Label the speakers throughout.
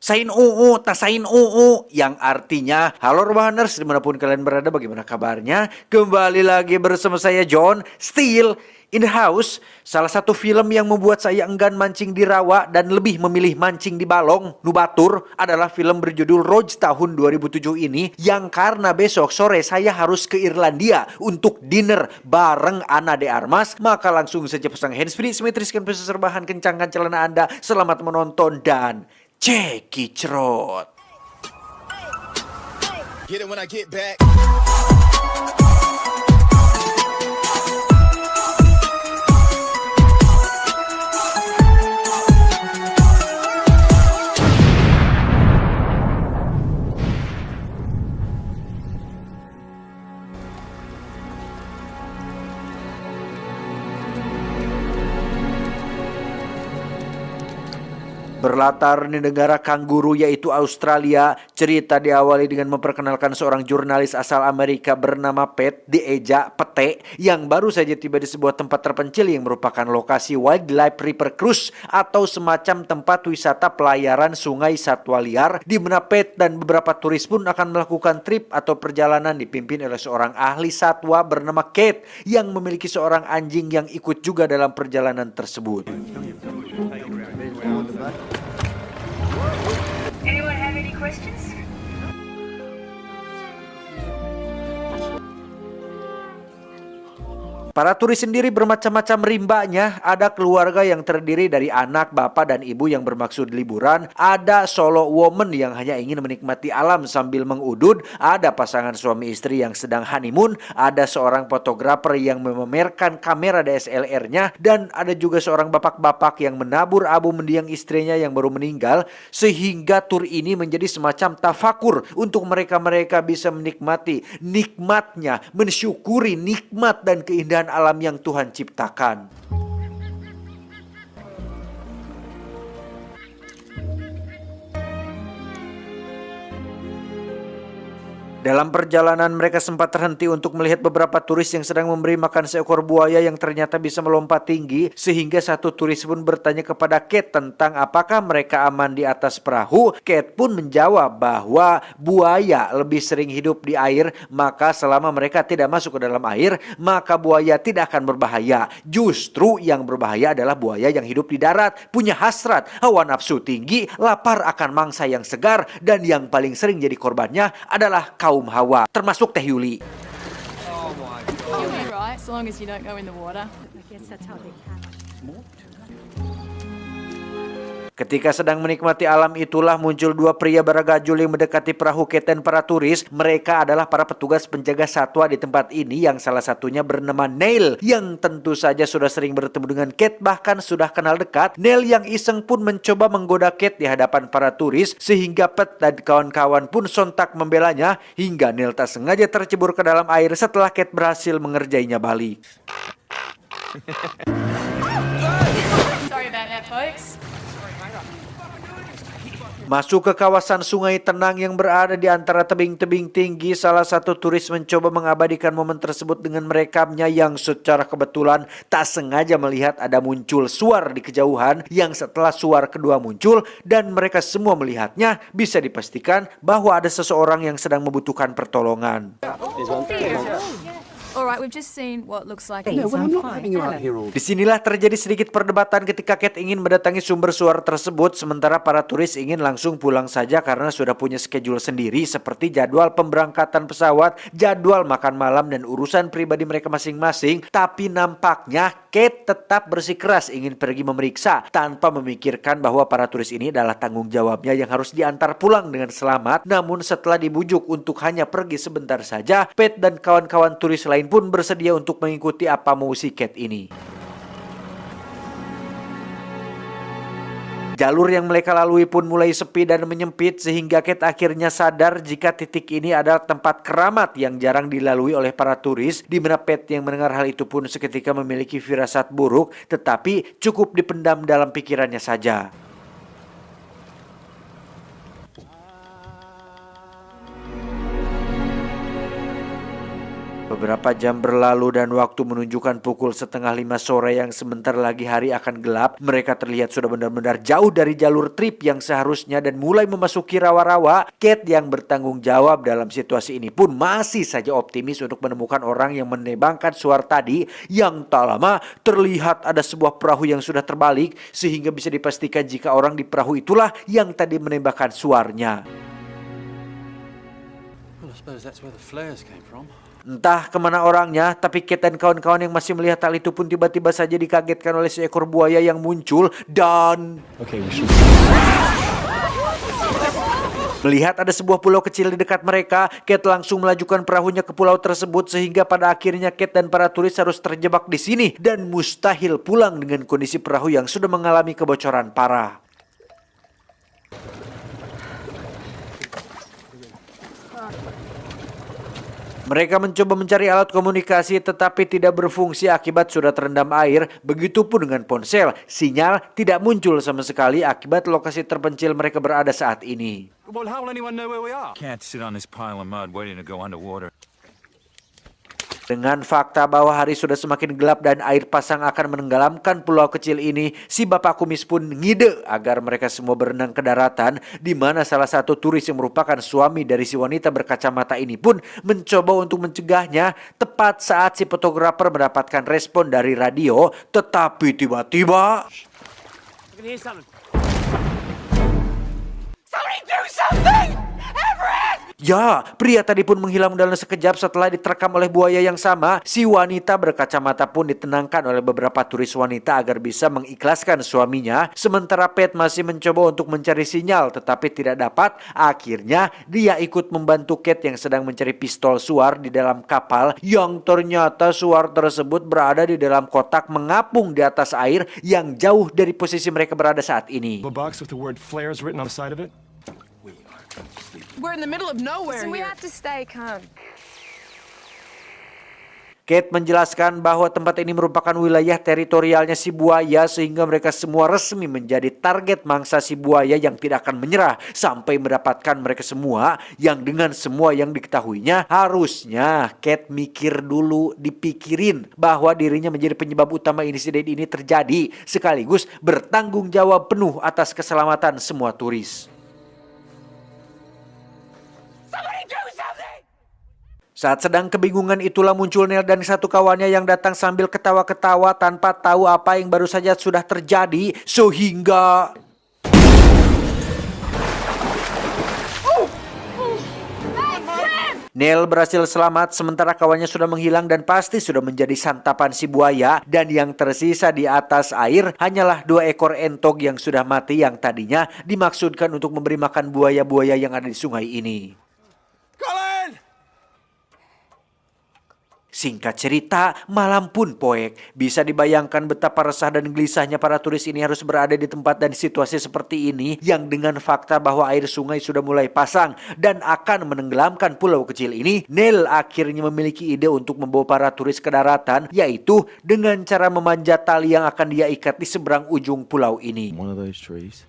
Speaker 1: Sain UU, tasain UU, yang artinya, halo Rebahaners, dimanapun kalian berada, bagaimana kabarnya? Kembali lagi bersama saya John, Still in the House. Salah satu film yang membuat saya enggan mancing di rawa dan lebih memilih mancing di balong, nubatur, adalah film berjudul Rouge tahun 2007 ini, yang karena besok sore saya harus ke Irlandia untuk dinner bareng Ana de Armas, maka langsung saja pasang handsfree, simetriskan proses rebahan, kencangkan celana Anda, selamat menonton dan cekicrot.
Speaker 2: Get it when I get back.
Speaker 1: Berlatar di negara kanguru yaitu Australia, cerita diawali dengan memperkenalkan seorang jurnalis asal Amerika bernama Pat, dieja Pete, yang baru saja tiba di sebuah tempat terpencil yang merupakan lokasi wildlife river cruise atau semacam tempat wisata pelayaran sungai satwa liar, di mana Pat dan beberapa turis pun akan melakukan trip atau perjalanan dipimpin oleh seorang ahli satwa bernama Kate yang memiliki seorang anjing yang ikut juga dalam perjalanan tersebut.
Speaker 3: Anyone have any questions?
Speaker 1: Para turis sendiri bermacam-macam rimbanya. Ada keluarga yang terdiri dari anak, bapak, dan ibu yang bermaksud liburan. Ada solo woman yang hanya ingin menikmati alam sambil mengudud. Ada pasangan suami istri yang sedang honeymoon. Ada seorang fotografer yang memamerkan kamera DSLR-nya. Dan ada juga seorang bapak-bapak yang menabur abu mendiang istrinya yang baru meninggal. Sehingga tur ini menjadi semacam tafakur untuk mereka-mereka bisa menikmati nikmatnya, mensyukuri nikmat dan keindahan alam yang Tuhan ciptakan. Dalam perjalanan mereka sempat terhenti untuk melihat beberapa turis yang sedang memberi makan seekor buaya yang ternyata bisa melompat tinggi, sehingga satu turis pun bertanya kepada Kate tentang apakah mereka aman di atas perahu. Kate pun menjawab bahwa buaya lebih sering hidup di air, maka selama mereka tidak masuk ke dalam air, maka buaya tidak akan berbahaya. Justru yang berbahaya adalah buaya yang hidup di darat, punya hasrat, hawa nafsu tinggi, lapar akan mangsa yang segar, dan yang paling sering jadi korbannya adalah kaum Hawa, termasuk Teh Yuli.
Speaker 4: You'll be right, so long as you don't go in the water.
Speaker 1: Ketika sedang menikmati alam itulah muncul dua pria beragajul yang mendekati perahu Kate dan para turis. Mereka adalah para petugas penjaga satwa di tempat ini, yang salah satunya bernama Neil, yang tentu saja sudah sering bertemu dengan Kate, bahkan sudah kenal dekat. Neil yang iseng pun mencoba menggoda Kate di hadapan para turis, sehingga Pat dan kawan-kawan pun sontak membelanya, hingga Neil tak sengaja tercebur ke dalam air setelah Kate berhasil mengerjainya balik.
Speaker 4: Sorry about that, folks.
Speaker 1: Masuk ke kawasan sungai tenang yang berada di antara tebing-tebing tinggi, salah satu turis mencoba mengabadikan momen tersebut dengan merekamnya, yang secara kebetulan tak sengaja melihat ada muncul suar di kejauhan, yang setelah suar kedua muncul dan mereka semua melihatnya, bisa dipastikan bahwa ada seseorang yang sedang membutuhkan pertolongan.
Speaker 4: Alright, we've just seen what looks like
Speaker 1: Disinilah terjadi sedikit perdebatan ketika Kate ingin mendatangi sumber suara tersebut, sementara para turis ingin langsung pulang saja karena sudah punya schedule sendiri seperti jadwal pemberangkatan pesawat, jadwal makan malam, dan urusan pribadi mereka masing-masing. Tapi nampaknya Kate tetap bersikeras ingin pergi memeriksa tanpa memikirkan bahwa para turis ini adalah tanggung jawabnya yang harus diantar pulang dengan selamat. Namun setelah dibujuk untuk hanya pergi sebentar saja, Pat dan kawan-kawan turis lain pun bersedia untuk mengikuti apa mau si Kate ini. Jalur yang mereka lalui pun mulai sepi dan menyempit, sehingga Kate akhirnya sadar jika titik ini adalah tempat keramat yang jarang dilalui oleh para turis, di mana Pat yang mendengar hal itu pun seketika memiliki firasat buruk, tetapi cukup dipendam dalam pikirannya saja. Beberapa jam berlalu dan waktu menunjukkan pukul 4:30 sore yang sebentar lagi hari akan gelap. Mereka terlihat sudah benar-benar jauh dari jalur trip yang seharusnya dan mulai memasuki rawa-rawa. Kate yang bertanggung jawab dalam situasi ini pun masih saja optimis untuk menemukan orang yang menebangkan suar tadi. Yang tak lama terlihat ada sebuah perahu yang sudah terbalik sehingga bisa dipastikan jika orang di perahu itulah yang tadi menembakkan suarnya.
Speaker 2: Well, I suppose that's where the flares came from.
Speaker 1: Entah kemana orangnya, tapi Kate dan kawan-kawan yang masih melihat hal itu pun tiba-tiba saja dikagetkan oleh seekor buaya yang muncul dan melihat ada sebuah pulau kecil di dekat mereka. Kate langsung melajukan perahunya ke pulau tersebut sehingga pada akhirnya Kate dan para turis harus terjebak di sini dan mustahil pulang dengan kondisi perahu yang sudah mengalami kebocoran parah. Mereka mencoba mencari alat komunikasi tetapi tidak berfungsi akibat sudah terendam air. Begitupun dengan ponsel, sinyal tidak muncul sama sekali akibat lokasi terpencil mereka berada saat ini.
Speaker 2: Well, how will anyone know where we are?
Speaker 5: Can't sit on this pile of mud waiting to go underwater.
Speaker 1: Dengan fakta bahwa hari sudah semakin gelap dan air pasang akan menenggelamkan pulau kecil ini, si bapak kumis pun ngide agar mereka semua berenang ke daratan, di mana salah satu turis yang merupakan suami dari si wanita berkacamata ini pun mencoba untuk mencegahnya tepat saat si fotografer mendapatkan respon dari radio, tetapi tiba-tiba ya, pria tadi pun menghilang dalam sekejap setelah diterkam oleh buaya yang sama. Si wanita berkacamata pun ditenangkan oleh beberapa turis wanita agar bisa mengikhlaskan suaminya. Sementara Pat masih mencoba untuk mencari sinyal tetapi tidak dapat. Akhirnya dia ikut membantu Kate yang sedang mencari pistol suar di dalam kapal, yang ternyata suar tersebut berada di dalam kotak mengapung di atas air yang jauh dari posisi mereka berada saat ini.
Speaker 6: A box with the word flares written on the side of it?
Speaker 4: We're in the middle of nowhere
Speaker 3: So we
Speaker 4: here.
Speaker 3: have to stay calm.
Speaker 1: Kate menjelaskan bahwa tempat ini merupakan wilayah teritorialnya si buaya sehingga mereka semua resmi menjadi target mangsa si buaya yang tidak akan menyerah sampai mendapatkan mereka semua, yang dengan semua yang diketahuinya harusnya Kate mikir dulu, dipikirin bahwa dirinya menjadi penyebab utama insiden ini terjadi sekaligus bertanggung jawab penuh atas keselamatan semua turis. Saat sedang kebingungan itulah muncul Neil dan satu kawannya yang datang sambil ketawa-ketawa tanpa tahu apa yang baru saja sudah terjadi sehingga Neil berhasil selamat sementara kawannya sudah menghilang dan pasti sudah menjadi santapan si buaya, dan yang tersisa di atas air hanyalah 2 ekor entok yang sudah mati yang tadinya dimaksudkan untuk memberi makan buaya-buaya yang ada di sungai ini. Singkat cerita, malam pun poek. Bisa dibayangkan betapa resah dan gelisahnya para turis ini harus berada di tempat dan situasi seperti ini, yang dengan fakta bahwa air sungai sudah mulai pasang dan akan menenggelamkan pulau kecil ini, Neil akhirnya memiliki ide untuk membawa para turis ke daratan, yaitu dengan cara memanjat tali yang akan dia ikat di seberang ujung pulau ini.
Speaker 7: One of those trees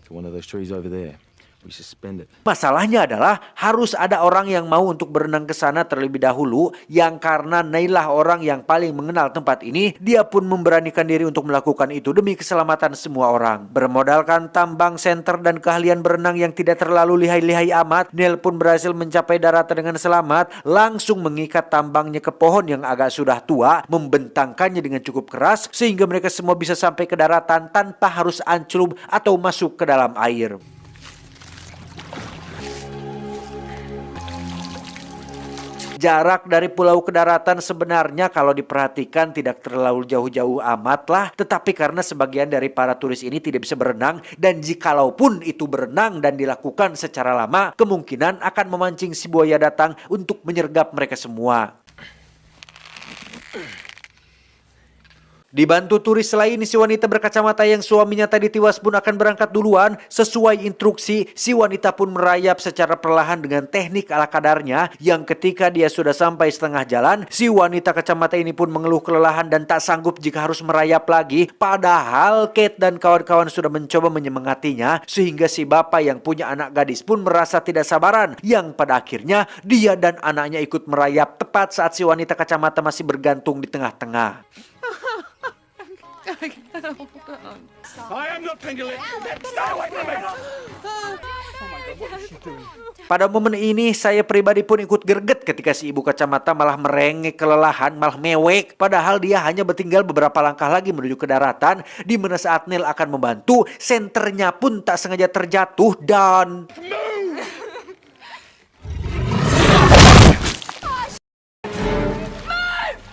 Speaker 7: to one of those trees over there. We suspend it.
Speaker 1: Masalahnya adalah harus ada orang yang mau untuk berenang ke sana terlebih dahulu, yang karena Neil orang yang paling mengenal tempat ini, dia pun memberanikan diri untuk melakukan itu demi keselamatan semua orang. Bermodalkan tambang senter dan keahlian berenang yang tidak terlalu lihai-lihai amat, Neil pun berhasil mencapai daratan dengan selamat, langsung mengikat tambangnya ke pohon yang agak sudah tua, membentangkannya dengan cukup keras sehingga mereka semua bisa sampai ke daratan tanpa harus ancelub atau masuk ke dalam air. Jarak dari pulau ke daratan sebenarnya kalau diperhatikan tidak terlalu jauh-jauh amat lah. Tetapi karena sebagian dari para turis ini tidak bisa berenang, dan jikalaupun itu berenang dan dilakukan secara lama, kemungkinan akan memancing si buaya datang untuk menyergap mereka semua. Dibantu turis lain, si wanita berkacamata yang suaminya tadi tewas pun akan berangkat duluan. Sesuai instruksi, si wanita pun merayap secara perlahan dengan teknik ala kadarnya, yang ketika dia sudah sampai setengah jalan, si wanita kacamata ini pun mengeluh kelelahan dan tak sanggup jika harus merayap lagi. Padahal Kate dan kawan-kawan sudah mencoba menyemangatinya, sehingga si bapak yang punya anak gadis pun merasa tidak sabaran, yang pada akhirnya dia dan anaknya ikut merayap tepat saat si wanita kacamata masih bergantung di tengah-tengah.
Speaker 6: I am not Pinglet. Stay away from me!
Speaker 1: Pada momen ini, saya pribadi pun ikut gerget ketika si ibu kacamata malah merengek kelelahan, malah mewek. Padahal dia hanya bertinggal beberapa langkah lagi menuju ke daratan, di mana saat Neil akan membantu, senternya pun tak sengaja terjatuh dan...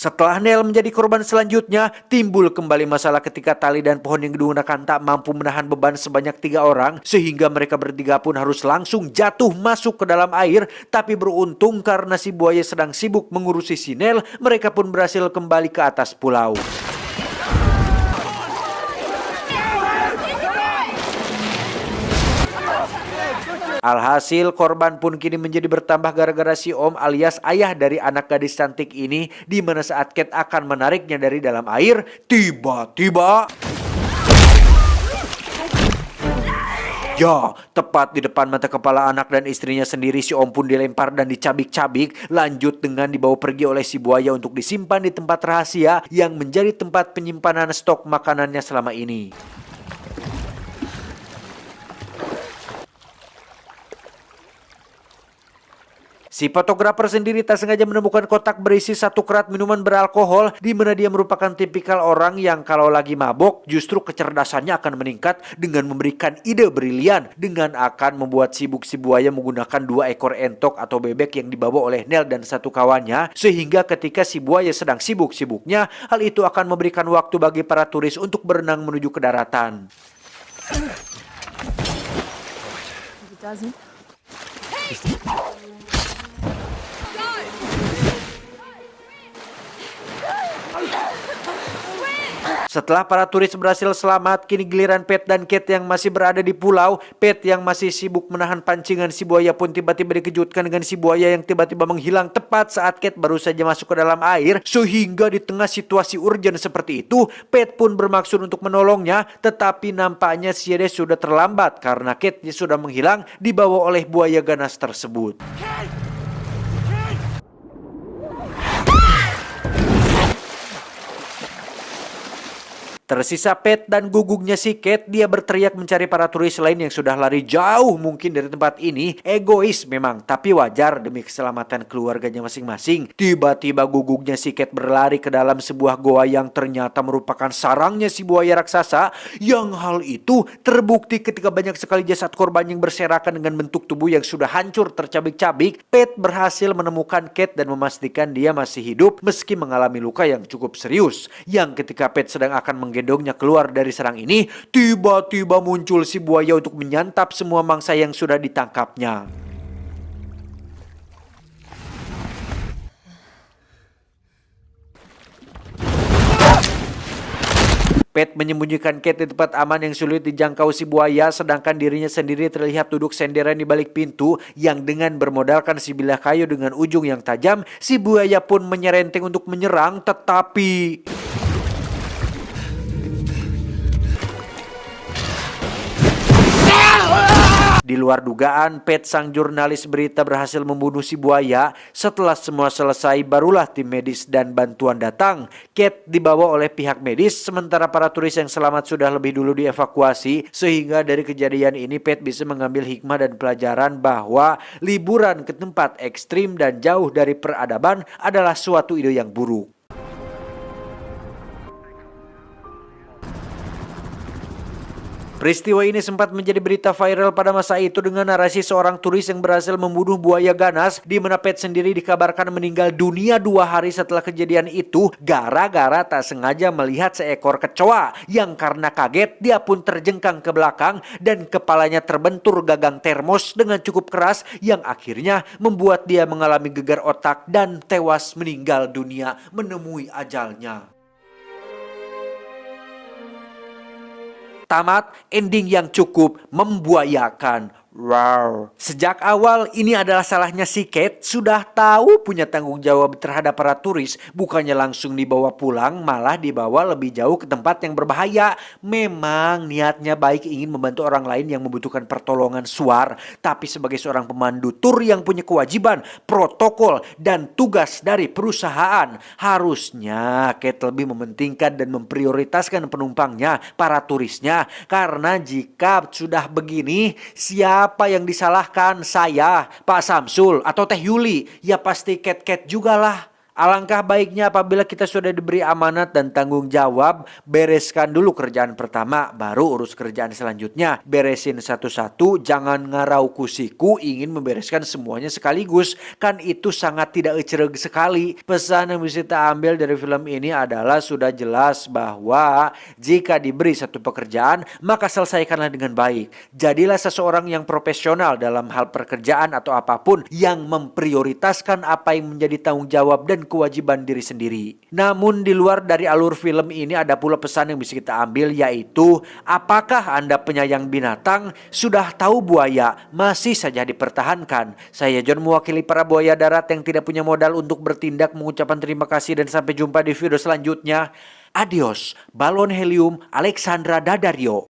Speaker 1: Setelah Neil menjadi korban selanjutnya, timbul kembali masalah ketika tali dan pohon yang digunakan tak mampu menahan beban sebanyak 3 orang, sehingga mereka bertiga pun harus langsung jatuh masuk ke dalam air. Tapi beruntung karena si buaya sedang sibuk mengurusi si Neil, mereka pun berhasil kembali ke atas pulau. Alhasil korban pun kini menjadi bertambah gara-gara si Om alias ayah dari anak gadis cantik ini, di mana saat Kate akan menariknya dari dalam air, tiba-tiba... Ya, tepat di depan mata kepala anak dan istrinya sendiri, si Om pun dilempar dan dicabik-cabik, lanjut dengan dibawa pergi oleh si buaya untuk disimpan di tempat rahasia yang menjadi tempat penyimpanan stok makanannya selama ini. Si fotografer sendiri tak sengaja menemukan kotak berisi 1 kerat minuman beralkohol, di mana dia merupakan tipikal orang yang kalau lagi mabok justru kecerdasannya akan meningkat dengan memberikan ide brilian dengan akan membuat sibuk si buaya menggunakan 2 ekor entok atau bebek yang dibawa oleh Neil dan 1 kawannya, sehingga ketika si buaya sedang sibuk-sibuknya, hal itu akan memberikan waktu bagi para turis untuk berenang menuju ke daratan. Setelah para turis berhasil selamat, kini giliran Pat dan Kate yang masih berada di pulau. Pat yang masih sibuk menahan pancingan si buaya pun tiba-tiba dikejutkan dengan si buaya yang tiba-tiba menghilang tepat saat Kate baru saja masuk ke dalam air. Sehingga di tengah situasi urgent seperti itu, Pat pun bermaksud untuk menolongnya, tetapi nampaknya si dia sudah terlambat karena Kate sudah menghilang dibawa oleh buaya ganas tersebut. Tersisa Pat dan gugungnya si Kate. Dia berteriak mencari para turis lain yang sudah lari jauh mungkin dari tempat ini. Egois memang, tapi wajar demi keselamatan keluarganya masing-masing. Tiba-tiba gugungnya si Kate berlari ke dalam sebuah goa yang ternyata merupakan sarangnya si buaya raksasa. Yang hal itu terbukti ketika banyak sekali jasad korban yang berserakan dengan bentuk tubuh yang sudah hancur tercabik-cabik. Pat berhasil menemukan Kate dan memastikan dia masih hidup meski mengalami luka yang cukup serius. Yang ketika Pat sedang akan menggendongnya keluar dari sarang ini, tiba-tiba muncul si buaya untuk menyantap semua mangsa yang sudah ditangkapnya. Pat menyembunyikan Kate di tempat aman yang sulit dijangkau si buaya, sedangkan dirinya sendiri terlihat duduk senderan di balik pintu yang dengan bermodalkan sebilah kayu dengan ujung yang tajam, si buaya pun menyerenteng untuk menyerang, tetapi... Di luar dugaan, Pat sang jurnalis berita berhasil membunuh si buaya. Setelah semua selesai, barulah tim medis dan bantuan datang. Kate dibawa oleh pihak medis, sementara para turis yang selamat sudah lebih dulu dievakuasi. Sehingga dari kejadian ini, Pat bisa mengambil hikmah dan pelajaran bahwa liburan ke tempat ekstrim dan jauh dari peradaban adalah suatu ide yang buruk. Peristiwa ini sempat menjadi berita viral pada masa itu dengan narasi seorang turis yang berhasil membunuh buaya ganas, di mana Pat sendiri dikabarkan meninggal dunia 2 hari setelah kejadian itu gara-gara tak sengaja melihat seekor kecoa yang karena kaget dia pun terjengkang ke belakang dan kepalanya terbentur gagang termos dengan cukup keras yang akhirnya membuat dia mengalami gegar otak dan tewas meninggal dunia menemui ajalnya. tamat ending yang cukup membuayakan. Wow. Sejak awal ini adalah salahnya si Kate, sudah tahu punya tanggung jawab terhadap para turis, bukannya langsung dibawa pulang, malah dibawa lebih jauh ke tempat yang berbahaya. Memang niatnya baik, ingin membantu orang lain yang membutuhkan pertolongan suar, tapi sebagai seorang pemandu tur yang punya kewajiban, protokol, dan tugas dari perusahaan, harusnya Kate lebih mementingkan dan memprioritaskan penumpangnya, para turisnya. Karena jika sudah begini, siapa yang disalahkan? Saya, Pak Samsul, atau Teh Yuli? Ya pasti Kate juga lah. Alangkah baiknya apabila kita sudah diberi amanat dan tanggung jawab, bereskan dulu kerjaan pertama, baru urus kerjaan selanjutnya. Beresin satu-satu, jangan ngarau kusiku ingin membereskan semuanya sekaligus. Kan itu sangat tidak ecereg sekali. Pesan yang bisa kita ambil dari film ini adalah sudah jelas bahwa jika diberi satu pekerjaan, maka selesaikanlah dengan baik. Jadilah seseorang yang profesional dalam hal pekerjaan atau apapun, yang memprioritaskan apa yang menjadi tanggung jawab dan kewajiban diri sendiri. Namun di luar dari alur film ini ada pula pesan yang bisa kita ambil, yaitu apakah Anda penyayang binatang? Sudah tahu buaya masih saja dipertahankan? Saya John, mewakili para buaya darat yang tidak punya modal untuk bertindak, mengucapkan terima kasih dan sampai jumpa di video selanjutnya. Adios, Balon Helium Alexandra Daddario.